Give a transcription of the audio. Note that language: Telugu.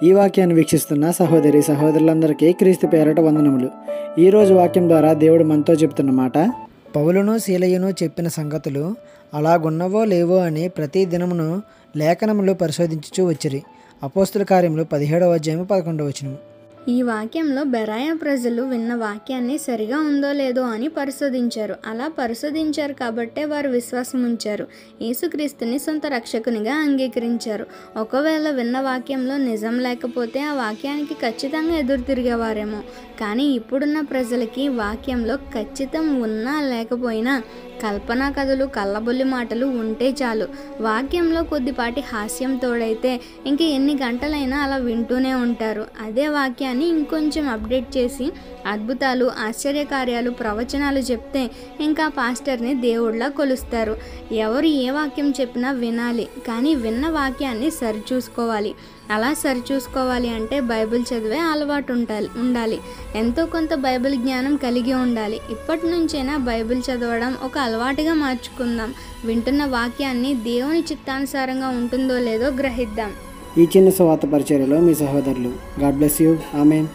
ఈ వాక్యాన్ని వీక్షిస్తున్న సహోదరి సహోదరులందరికీ క్రీస్తు పేరట వందనములు. ఈరోజు వాక్యం ద్వారా దేవుడు మనతో చెప్తున్న మాట, పౌలును శీలయును చెప్పిన సంగతులు అలాగున్నవో లేవో అని ప్రతి దినమును లేఖనములు పరిశోధించుచూ వచ్చిరి. అపోస్తుల కార్యములు 17వ అధ్యాయము 11వ వచనము. ఈ వాక్యంలో బెరాయ ప్రజలు విన్న వాక్యాన్ని సరిగా ఉందో లేదో అని పరిశోధించారు. అలా పరిశోధించారు కాబట్టే వారు విశ్వాసం ఉంచారు. యేసుక్రీస్తుని సొంత రక్షకునిగా అంగీకరించారు. ఒకవేళ విన్న వాక్యంలో నిజం లేకపోతే ఆ వాక్యానికి ఖచ్చితంగా ఎదురు తిరిగేవారేమో. కానీ ఇప్పుడున్న ప్రజలకి వాక్యంలో ఖచ్చితం ఉన్నా లేకపోయినా కల్పనా కథలు, కళ్ళబొల్లి మాటలు ఉంటే చాలు. వాక్యంలో కొద్దిపాటి హాస్యం తోడైతే ఇంక ఎన్ని గంటలైనా అలా వింటూనే ఉంటారు. అదే వాక్యాన్ని ఇంకొంచెం అప్డేట్ చేసి అద్భుతాలు, ఆశ్చర్యకార్యాలు, ప్రవచనాలు చెప్తే ఇంకా పాస్టర్ని దేవుడిలా కొలుస్తారు. ఎవరు ఏ వాక్యం చెప్పినా వినాలి, కానీ విన్న వాక్యాన్ని సరిచూసుకోవాలి. అలా సరిచూసుకోవాలి అంటే బైబిల్ చదివే అలవాటు ఉండాలి. ఎంతో కొంత బైబిల్ జ్ఞానం కలిగి ఉండాలి. ఇప్పటి నుంచైనా బైబిల్ చదవడం ఒక అలవాటుగా మార్చుకుందాం. వింటున్న వాక్యాన్ని దేవుని చిత్తానుసారంగా ఉంటుందో లేదో గ్రహిద్దాం. ఈ చిన్న సువార్త పరిచర్యలో మీ సహోదరులు. God bless you. ఆమేన్.